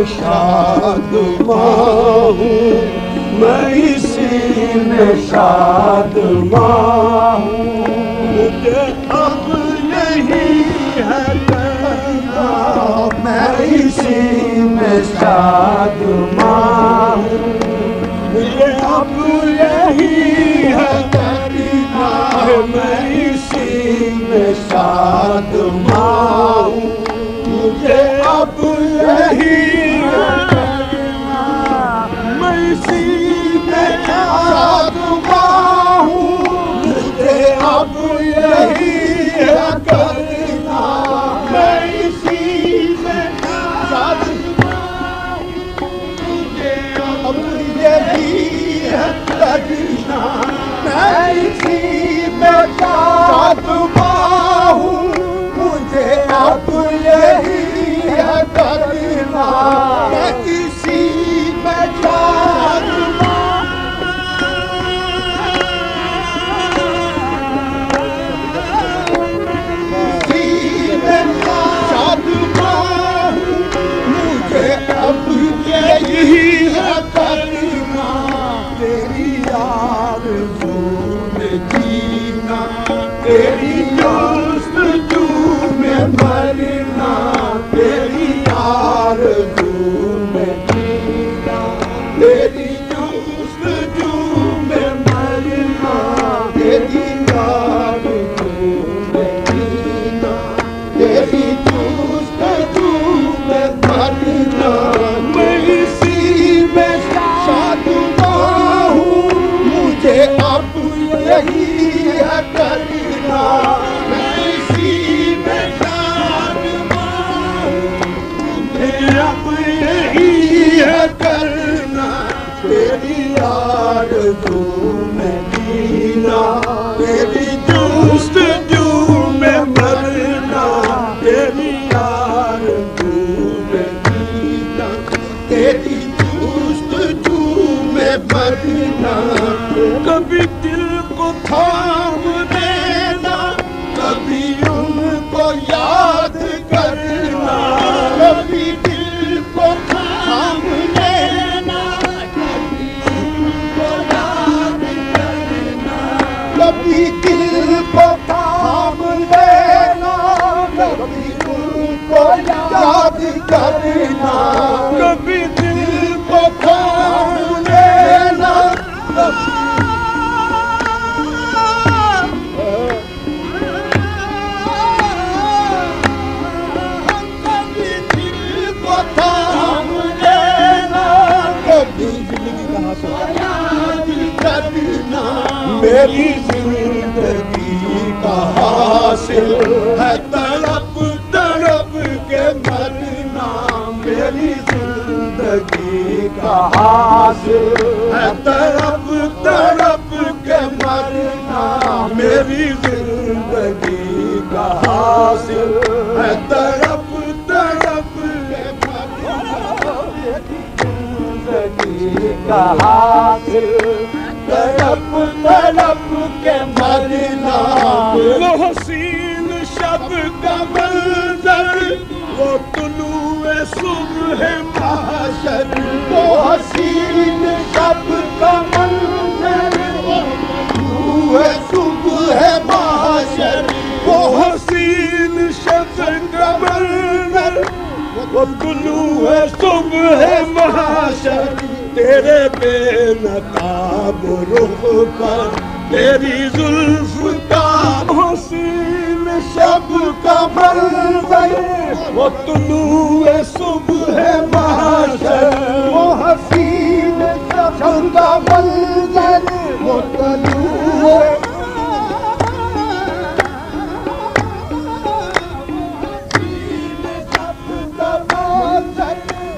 شادماں ہوں، میں اسی میں شادماں ہوں، مجھے اب یہی ہے کرنا، میں اسی میں شادماں ہوں، مجھے اب یہی ہے کرنا، میں اسی میں شادماں ہوں، مجھے اب یہی ہے کرنا، میں اسی میں شادماں ہوں، مجھے اب یہی ہے کرنا، میں اسی میں شادماں ہوں، مجھے اب یہی ہے کرنا، میں اسی میں شادماں ہوں، مجھے اب یہی ہے کرنا، میں اسی میں شادماں اسی میں شادماں ہوں، مجھے اب یہی ہے کرنا، تیری آرزو میں جینا، تیری جستجو میں مرنا، تیری آرزو میں جینا، تیری جستجو میں مرنا، تیری آرزو میں جینا، تیری جستجو میں مرنا، میں اسی میں شادماں ہوں، مجھے اب یہی ہے کرنا، میں اسی میں شادماں ہوں، مجھے اب یہی ہے کرنا، تیری آرزو میں جینا، تیری جستجو میں مرنا، تیری آرزو میں جینا، تیری جستجو میں مرنا، کبھی دل کو تھام دینا، کبھی ان کو یاد کرنا، کبھی دل کو تھام دینا، کبھی ان کو یاد کرنا، کبھی دل کو تھام لینا، کبھی ان کو یاد کرنا، کبھی دل کو تھام لینا، میری زندگی کا حاصل ہے تڑپ تڑپ کے مرنا، میری زندگی کا حاصل ہے تڑپ تڑپ کے مرنا، میری زندگی کا حاصل ہے تڑپ تڑپ کے مرنا، زندگی کا حاصل تڑپ تڑپ کے مرنا، وہ حسین شب کا منظر، وہ طلوع صبح محشر، وہ حسین شب کا منظر، وہ طلوع صبح محشر، وہ حسین شب کا منظر، وہ طلوع صبح محشر، تیرے بے نقاب رخ پر تیری زلف کا حسین شب کا منظر، وہ طلوع صبح محشر، وہ حسین شب کا منظر، وہ طلوع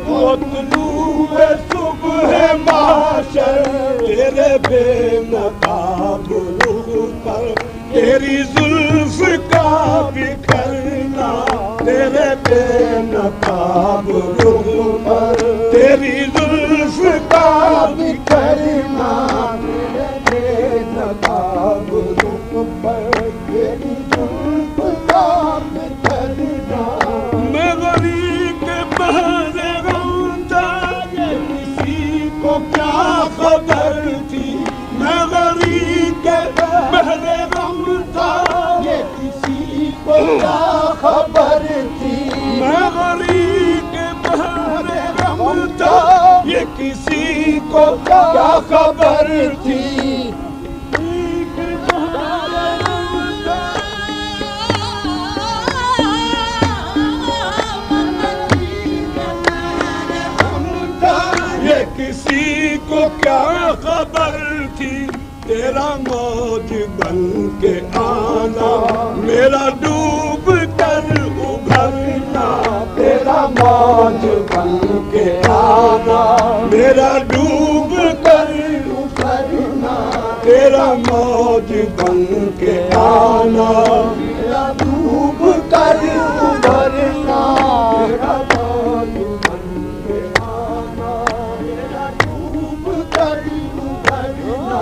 وہ طلوع صبح محشر، تیرے بے نقاب رخ پر تیری زلف کا بکھرنا، تیرے بے نقاب رخ پر تیری زلف کا بکھرنا، تیرے بے نقاب رخ پر تیری زلف کا بکھرنا، میں غریب کے بہر غم کیا خبر تھی میں غریق بحر غم تھا یہ کسی کو کیا خبر تھی کسی کو کیا خبر تھی تیرا موج بن کے آنا میرا ڈوب کر ابھرنا تیرا موج بن کے آنا میرا ڈوب کر ابھرنا تیرا موج بن کے آنا میرا ڈوب کر ابھرنا تیرا موج بن کے آنا میرا ڈوب کر ابھرنا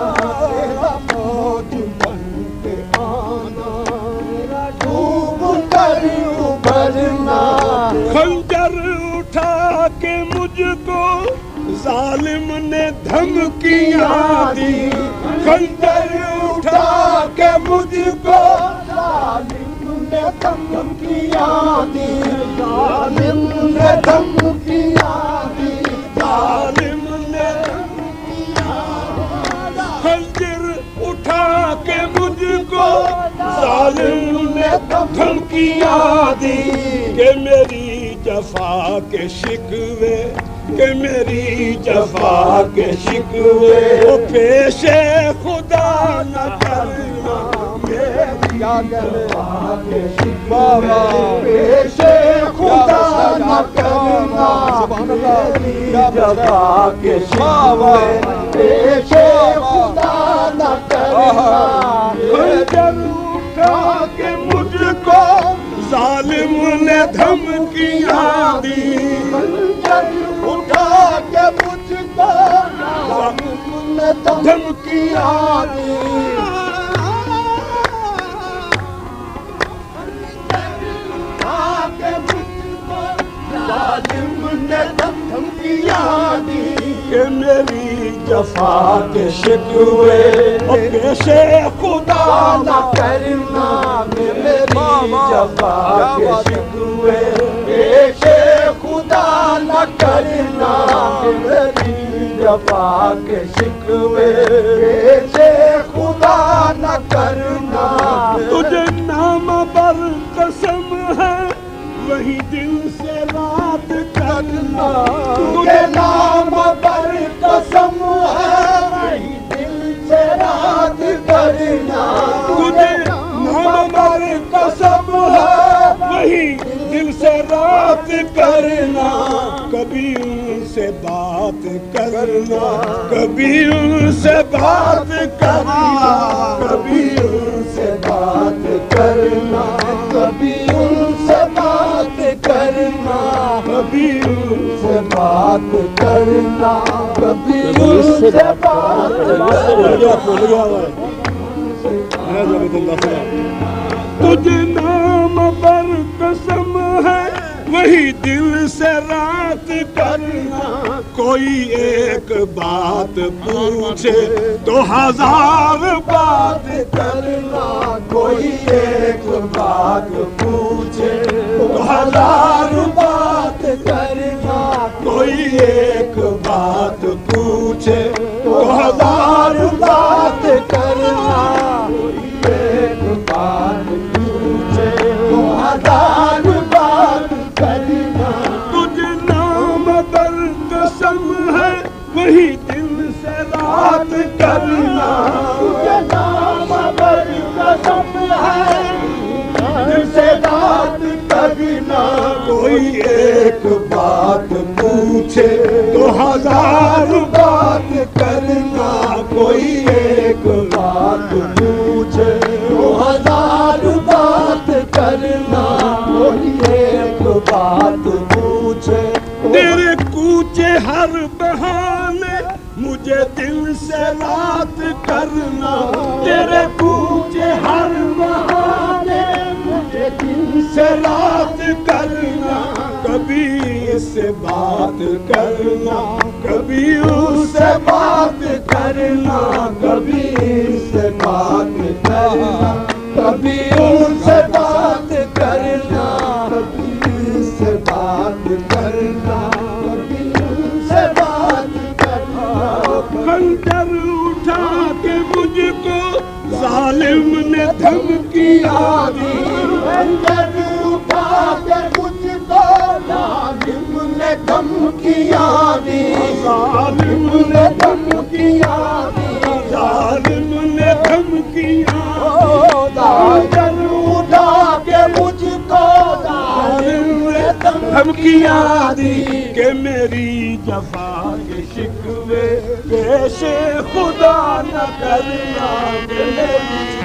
تیرا موج بن کے آنا میرا ڈوب کر ابھرنا خنجر اٹھا کے مجھ کو ظالم نے دھمکیاں دی خنجر اٹھا کے مجھ کو ظالم نے دھمکیاں دی ظالم نے دھمکیاں دی ظالم نے خنجر اٹھا کے مجھ کو ظالم نے دھمکیاں دی کہ میری جفا کے شکوے کہ میری جفا کے شکوے پیش خدا نہ کرنا میری جفا کے شکوے پیش خدا نہ کرنا میری جفا کے شکوے پیش خدا نہ کرنا خنجر اٹھا کے مجھ کو ظالم نے دھمکیاں دی خنجر اٹھا کے مجھ کو ظالم نے دھمکیاں دی ظالم نے دھمکیاں دی کہ میری جفا کے شکوے پیش خدا نہ کرنا میری جفا کے شکوے پیش خدا نہ کرنا میری جفا کے شکوے پیش خدا نہ کرنا تجھے نام پر قسم ہے وہی دل سے رات کرنا تجھے نام پر قسم ہے وہی دل سے رات کرنا تجھے نام پر قسم ہے وہی دل سے رات کرنا کبھی ان سے بات کرنا کبھی ان سے بات کرنا کبھی ان سے بات کرنا کبھی ان سے بات کرنا کبھی ان سے بات کرنا کبھی ان سے بات تجھ نام پر قسم ہے وہی دل سے رات کرنا کوئی ایک بات پوچھے تو ہزار بات کرنا کوئی ایک بات پوچھے تو ہزار بات کرنا کوئی ایک بات پوچھے تو ہزار بات کرنا کوئی ایک بات پوچھے تو ہزار بات کرنا تجھ نام پر قسم ہے وہی دل سے رات کرنا تجھ نام پر قسم ہے دل سے رات کرنا کوئی ایک بات پوچھے تو ہزار بات کرنا کوئی ایک بات پوچھے تو ہزار بات کرنا کوئی ایک بات پوچھے تیرے کوچے ہر بہانے مجھے دل سے رات کرنا تیرے کوچے ہر بہانے مجھے دل سے رات کرنا کبھی اس سے بات کرنا کبھی اس سے بات کرنا کبھی اس سے بات کرنا کبھی ان سے بات کرنا دھمکیاں دی خنجر اٹھا کے مجھ کو ظالم نے دھمکیاں دی ظالم نے دھمکیاں دی ظالم نے دھمکیاں خنجر اٹھا کے مجھ کو ظالم نے دھمکیاں دی کہ میری جفا کے شکوے پیش خدا نہ کرنا کہ میری